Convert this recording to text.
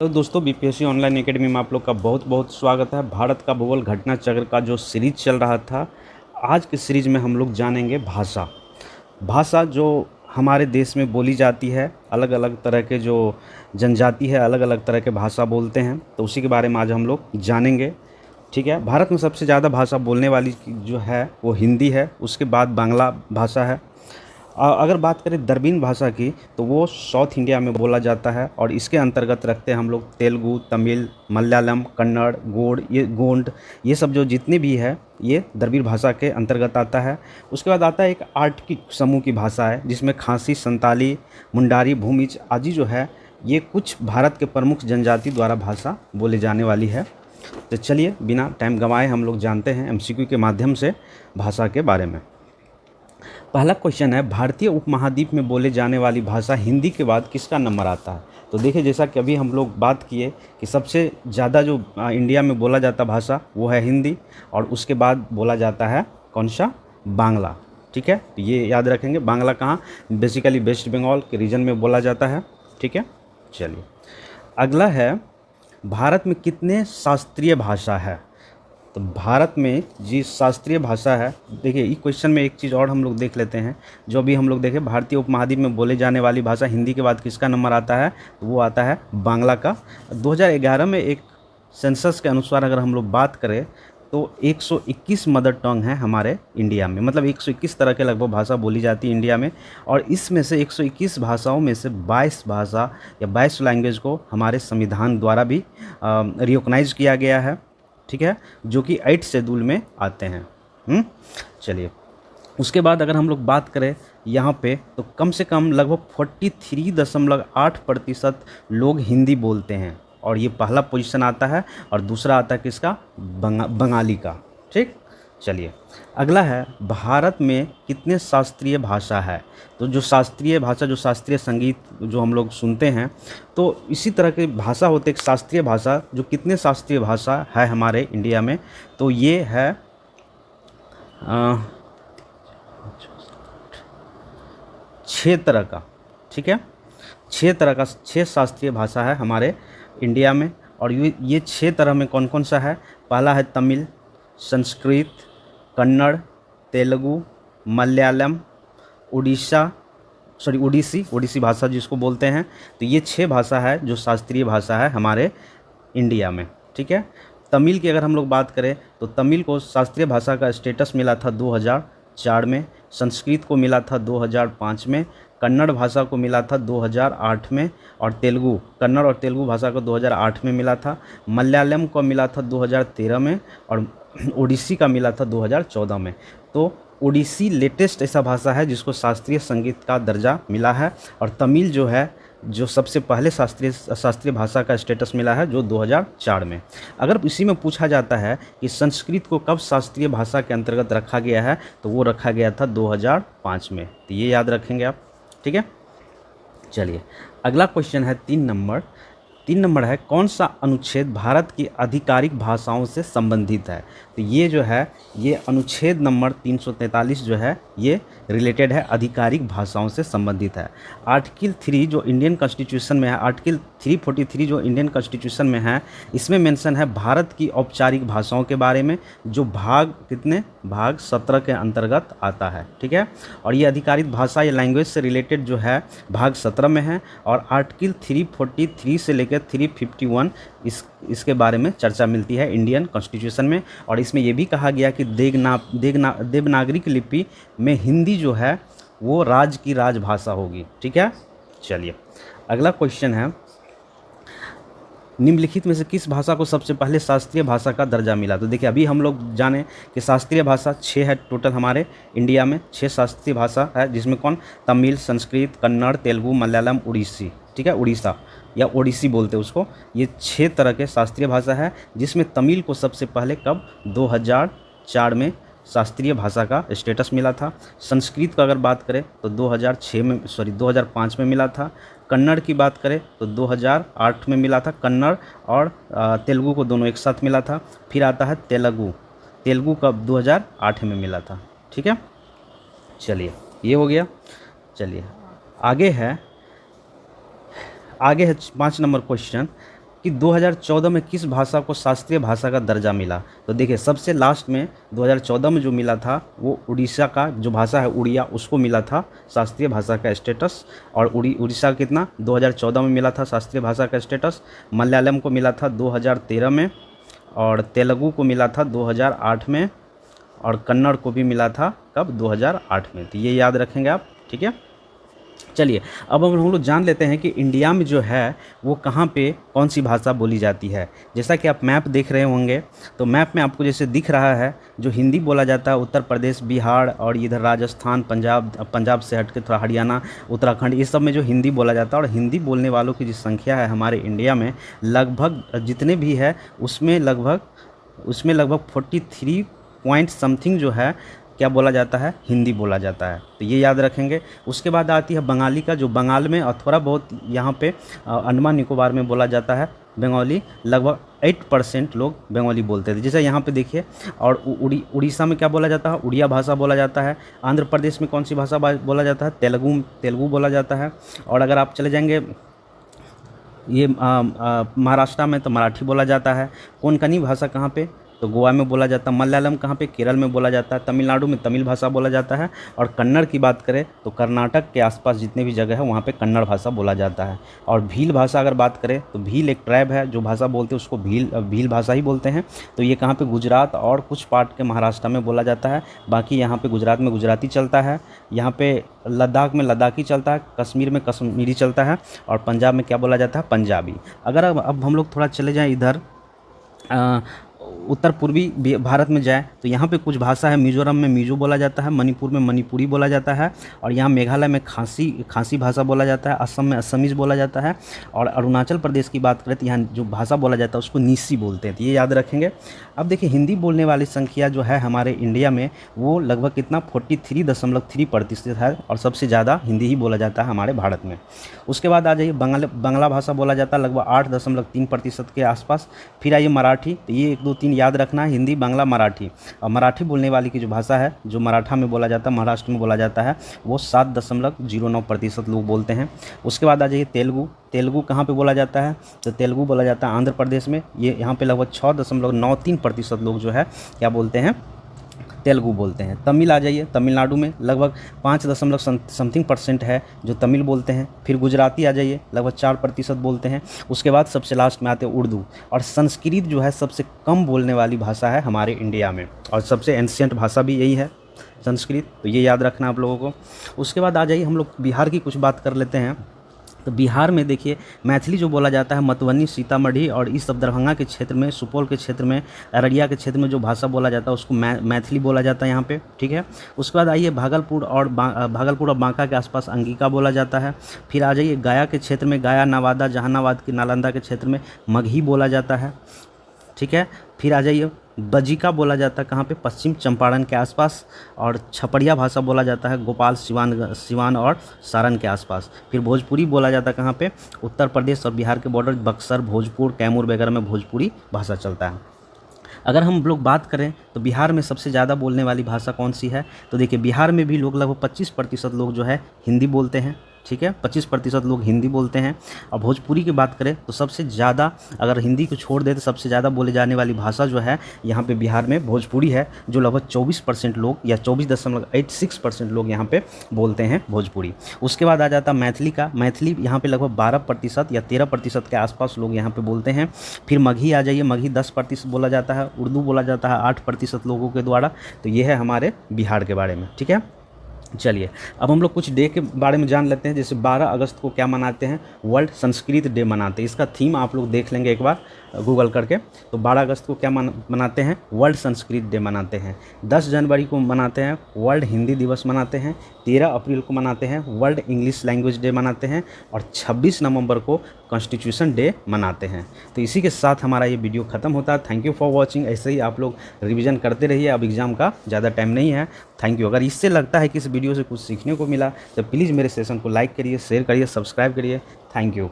तो दोस्तों BPSC online academy में आप लोग का बहुत बहुत स्वागत है। भारत का भूगोल घटना चक्र का जो सीरीज चल रहा था, आज के सीरीज में हम लोग जानेंगे भाषा। भाषा जो हमारे देश में बोली जाती है, अलग अलग तरह के जो जनजाति है अलग अलग तरह के भाषा बोलते हैं, तो उसी के बारे में आज हम लोग जानेंगे। ठीक है। भारत में सबसे ज़्यादा भाषा बोलने वाली जो है वो हिंदी है, उसके बाद बांग्ला भाषा है। अगर बात करें द्रविड़ भाषा की तो वो साउथ इंडिया में बोला जाता है और इसके अंतर्गत रखते हैं हम लोग तेलुगु, तमिल, मलयालम, कन्नड़, गोंड, ये सब जो जितने भी है ये द्रविड़ भाषा के अंतर्गत आता है। उसके बाद आता है एक आर्कटिक समूह की भाषा है जिसमें खासी, संताली, मुंडारी, भूमिज आदि जो है ये कुछ भारत के प्रमुख जनजाति द्वारा भाषा बोले जाने वाली है। तो चलिए बिना टाइम गंवाए हम लोग जानते हैं एमसीक्यू के माध्यम से भाषा के बारे में। पहला क्वेश्चन है, भारतीय उपमहाद्वीप में बोले जाने वाली भाषा हिंदी के बाद किसका नंबर आता है? तो देखिए, जैसा कि अभी हम लोग बात किए कि सबसे ज़्यादा जो इंडिया में बोला जाता भाषा वो है हिंदी और उसके बाद बोला जाता है कौन सा? बांग्ला। ठीक है, तो ये याद रखेंगे। बांग्ला कहाँ? बेसिकली वेस्ट बंगाल के रीजन में बोला जाता है। ठीक है, चलिए अगला है, भारत में कितने शास्त्रीय भाषा है? तो भारत में जी शास्त्रीय भाषा है, देखिए इस क्वेश्चन में एक चीज़ और हम लोग देख लेते हैं। जो अभी हम लोग देखें भारतीय उपमहाद्वीप में बोले जाने वाली भाषा हिंदी के बाद किसका नंबर आता है? तो वो आता है बांग्ला का। 2011 में एक सेंसस के अनुसार अगर हम लोग बात करें तो 121 मदर टंग है हमारे इंडिया में, मतलब 121 तरह के लगभग भाषा बोली जाती है इंडिया में। और इसमें से 121 भाषाओं में से 22 भाषा या 22 लैंग्वेज को हमारे संविधान द्वारा भी रिकॉग्नाइज किया गया है। ठीक है, जो कि 8 शेड्यूल में आते हैं। चलिए उसके बाद अगर हम लोग बात करें यहाँ पे तो कम से कम लगभग 43.8% लोग हिंदी बोलते हैं और ये पहला पोजीशन आता है और दूसरा आता है किसका? बंगाली का। ठीक, चलिए अगला है, भारत में कितने शास्त्रीय भाषा है? तो जो शास्त्रीय भाषा, जो शास्त्रीय संगीत जो हम लोग सुनते हैं, तो इसी तरह की भाषा होते एक शास्त्रीय भाषा। जो कितने शास्त्रीय भाषा है हमारे इंडिया में? तो ये है 6 तरह का। ठीक है, 6 शास्त्रीय भाषा है हमारे इंडिया में। और ये 6 तरह में कौन कौन सा है? पहला है तमिल, संस्कृत, कन्नड़, तेलुगु, मलयालम, ओडिसी भाषा जिसको बोलते हैं। तो ये 6 भाषा है जो शास्त्रीय भाषा है हमारे इंडिया में। ठीक है, तमिल की अगर हम लोग बात करें तो तमिल को शास्त्रीय भाषा का स्टेटस मिला था 2004 में, संस्कृत को मिला था 2005 में, कन्नड़ भाषा को मिला था 2008 में, और कन्नड़ और तेलुगु भाषा को 2008 में मिला था, मलयालम को मिला था 2013 में, और ओडिसी का मिला था 2014 में। तो ओडिसी लेटेस्ट ऐसा भाषा है जिसको शास्त्रीय संगीत का दर्जा मिला है। और तमिल जो है जो सबसे पहले शास्त्रीय भाषा का स्टेटस मिला है जो 2004 में। अगर इसी में पूछा जाता है कि संस्कृत को कब शास्त्रीय भाषा के अंतर्गत रखा गया है, तो वो रखा गया था 2005 में। तो ये याद रखेंगे आप। ठीक है, चलिए अगला क्वेश्चन है 3 नंबर है, कौन सा अनुच्छेद भारत की आधिकारिक भाषाओं से संबंधित है? तो ये जो है ये अनुच्छेद नंबर 343 जो है ये रिलेटेड है, आधिकारिक भाषाओं से संबंधित है। आर्टिकल 3 जो इंडियन कॉन्स्टिट्यूशन में है, आर्टिकल 343 जो इंडियन कॉन्स्टिट्यूशन में है, इसमें मेंशन है भारत की औपचारिक भाषाओं के बारे में, जो भाग 17 के अंतर्गत आता है। ठीक है, और ये आधिकारिक भाषा या लैंग्वेज से रिलेटेड जो है भाग 17 में है। और आर्टिकल 343 से लेकर 351 इसके बारे में चर्चा मिलती है इंडियन कॉन्स्टिट्यूशन में। और इसमें यह भी कहा गया कि देवनागरी लिपि में हिंदी जो है वो राज्य की राजभाषा होगी। ठीक है, चलिए अगला क्वेश्चन है, निम्नलिखित में से किस भाषा को सबसे पहले शास्त्रीय भाषा का दर्जा मिला? तो देखिए अभी हम लोग जाने कि शास्त्रीय भाषा 6 है टोटल हमारे इंडिया में, 6 शास्त्रीय भाषा है जिसमें कौन? तमिल, संस्कृत, कन्नड़, तेलुगु, मलयालम, उड़ीसी। ठीक है, उड़ीसा या ओडिसी बोलते हैं उसको। ये 6 तरह के शास्त्रीय भाषा है जिसमें तमिल को सबसे पहले कब? 2004 में शास्त्रीय भाषा का स्टेटस मिला था। संस्कृत का अगर बात करें तो 2005 में मिला था। कन्नड़ की बात करें तो 2008 में मिला था, कन्नड़ और तेलुगु को दोनों एक साथ मिला था। फिर आता है तेलुगु का 2008 में मिला था। ठीक है, चलिए ये हो गया। चलिए आगे है 5 नंबर क्वेश्चन, कि 2014 में किस भाषा को शास्त्रीय भाषा का दर्जा मिला। तो देखिए सबसे लास्ट में 2014 में जो मिला था वो उड़ीसा का जो भाषा है उड़िया, उसको मिला था शास्त्रीय भाषा का स्टेटस। और उड़ीसा कितना 2014 में मिला था शास्त्रीय भाषा का स्टेटस। मलयालम को मिला था 2013 में, और तेलुगु को मिला था 2008 में, और कन्नड़ को भी मिला था कब 2008 में। तो ये याद रखेंगे आप, ठीक है। चलिए अब हम लोग जान लेते हैं कि इंडिया में जो है वो कहाँ पे कौन सी भाषा बोली जाती है। जैसा कि आप मैप देख रहे होंगे, तो मैप में आपको जैसे दिख रहा है जो हिंदी बोला जाता है उत्तर प्रदेश, बिहार और इधर राजस्थान, पंजाब से हट के थोड़ा हरियाणा, उत्तराखंड, ये सब में जो हिंदी बोला जाता है। और हिंदी बोलने वालों की जो संख्या है हमारे इंडिया में लगभग जितने भी है उसमें लगभग 43 पॉइंट समथिंग जो है क्या बोला जाता है, हिंदी बोला जाता है। तो ये याद रखेंगे। उसके बाद आती है बंगाली का, जो बंगाल में और थोड़ा बहुत यहाँ पे अंडमान निकोबार में बोला जाता है बंगाली। लगभग 8% लोग बंगाली बोलते थे, जैसे यहाँ पे देखिए। और उड़ीसा में क्या बोला जाता है, उड़िया भाषा बोला जाता है। आंध्र प्रदेश में कौन सी भाषा बोला जाता है, तेलुगु बोला जाता है। और अगर आप चले जाएंगे ये महाराष्ट्र में तो मराठी बोला जाता है। कोंकणी भाषा कहाँ पे, तो गोवा में बोला जाता है। मलयालम कहाँ पे, केरल में बोला जाता है। तमिलनाडु में तमिल भाषा बोला जाता है। और कन्नड़ की बात करें तो कर्नाटक के आसपास जितने भी जगह है वहाँ पे कन्नड़ भाषा बोला जाता है। और भील भाषा अगर बात करें तो भील एक ट्राइब है जो भाषा बोलते हैं उसको भील भाषा ही बोलते हैं। तो ये कहाँ पे, गुजरात और कुछ पार्ट के महाराष्ट्र में बोला जाता है। बाकी यहाँ पे गुजरात में गुजराती चलता है, यहाँ पे लद्दाख में लद्दाखी चलता है, कश्मीर में कश्मीरी चलता है, और पंजाब में क्या बोला जाता है, पंजाबी। अगर अब हम लोग थोड़ा चले जाएँ इधर उत्तर पूर्वी भारत में जाए तो यहाँ पे कुछ भाषा है। मिजोरम में मिजो बोला जाता है, मणिपुर में मणिपुरी बोला जाता है, और यहाँ मेघालय में खासी भाषा बोला जाता है, असम में असमीज बोला जाता है। और अरुणाचल प्रदेश की बात करें तो यहाँ जो भाषा बोला जाता है उसको निसी बोलते हैं। तो ये याद रखेंगे। अब देखिए हिंदी बोलने वाली संख्या जो है हमारे इंडिया में वो लगभग कितना 43.3% है, और सबसे ज़्यादा हिंदी ही बोला जाता है हमारे भारत में। उसके बाद आ जाइए बांग्ला भाषा बोला जाता है लगभग 8.3% के आसपास। फिर आइए मराठी, तो ये 1 2 3 याद रखना है, हिंदी, बांग्ला, मराठी। और मराठी बोलने वाली की जो भाषा है जो मराठा में बोला जाता है, महाराष्ट्र में बोला जाता है, वो 7.09% लोग बोलते हैं। उसके बाद आ जाइए तेलुगु कहाँ पे बोला जाता है, तो तेलुगु बोला जाता है आंध्र प्रदेश में। ये यहाँ पे लगभग 6.93% लोग जो है क्या बोलते हैं, तेलुगु बोलते हैं। तमिल आ जाइए, तमिलनाडु में लगभग 5% है जो तमिल बोलते हैं। फिर गुजराती आ जाइए, लगभग 4% बोलते हैं। उसके बाद सबसे लास्ट में आते हैं उर्दू। और संस्कृत जो है सबसे कम बोलने वाली भाषा है हमारे इंडिया में, और सबसे एंशिएंट भाषा भी यही है संस्कृत। तो ये याद रखना आप लोगों को। उसके बाद आ जाइए हम लोग बिहार की कुछ बात कर लेते हैं। तो बिहार में देखिए मैथिली जो बोला जाता है, मधुबनी, सीतामढ़ी और इस सब दरभंगा के क्षेत्र में, सुपौल के क्षेत्र में, अररिया के क्षेत्र में जो भाषा बोला जाता है उसको मैथिली बोला जाता है यहाँ पे, ठीक है। उसके बाद आइए भागलपुर और बांका के आसपास अंगिका बोला जाता है। फिर आ जाइए गया के क्षेत्र में, गया, नवादा, जहानाबाद की नालंदा के क्षेत्र में मगही बोला जाता है, ठीक है। फिर आ जाइए बजिका बोला जाता है कहाँ पे, पश्चिम चंपारण के आसपास। और छपड़िया भाषा बोला जाता है गोपाल, सिवान और सारण के आसपास। फिर भोजपुरी बोला जाता है कहाँ पे, उत्तर प्रदेश और बिहार के बॉर्डर, बक्सर, भोजपुर, कैमूर वगैरह में भोजपुरी भाषा चलता है। अगर हम लोग बात करें तो बिहार में सबसे ज़्यादा बोलने वाली भाषा कौन सी है, तो देखिए बिहार में भी लोग लगभग 25% लोग जो है हिंदी बोलते हैं, ठीक है। 25% लोग हिंदी बोलते हैं। और भोजपुरी की बात करें तो सबसे ज़्यादा, अगर हिंदी को छोड़ दे तो सबसे ज़्यादा बोले जाने वाली भाषा जो है यहाँ पे बिहार में भोजपुरी है, जो लगभग 24% लोग या 24.86% लोग यहाँ पे बोलते हैं भोजपुरी। उसके बाद आ जाता मैथिली का। मैथिली यहाँ पे लगभग 12% या 13% के आसपास लोग यहाँ पे बोलते हैं। फिर मगही आ जाइए, मगही 10% बोला जाता है। उर्दू बोला जाता है 8% लोगों के द्वारा। तो ये है हमारे बिहार के बारे में, ठीक है। चलिए अब हम लोग कुछ डे के बारे में जान लेते हैं। जैसे 12 अगस्त को क्या मनाते हैं, वर्ल्ड संस्कृत डे मनाते हैं। इसका थीम आप लोग देख लेंगे एक बार गूगल करके। तो 12 अगस्त को क्या मनाते हैं, वर्ल्ड संस्कृत डे मनाते हैं। 10 जनवरी को मनाते हैं वर्ल्ड हिंदी दिवस मनाते हैं। 13 अप्रैल को मनाते हैं वर्ल्ड इंग्लिश लैंग्वेज डे मनाते हैं। और 26 नवंबर को कॉन्स्टिट्यूशन डे मनाते हैं। तो इसी के साथ हमारा ये वीडियो ख़त्म होता है। Thank you for watching. ऐसे ही आप लोग रिवीजन करते रहिए, अब एग्ज़ाम का ज़्यादा टाइम नहीं है। Thank you. अगर इससे लगता है कि इस वीडियो से कुछ सीखने को मिला तो प्लीज़ मेरे सेशन को लाइक करिए, शेयर करिए, सब्सक्राइब करिए। Thank you.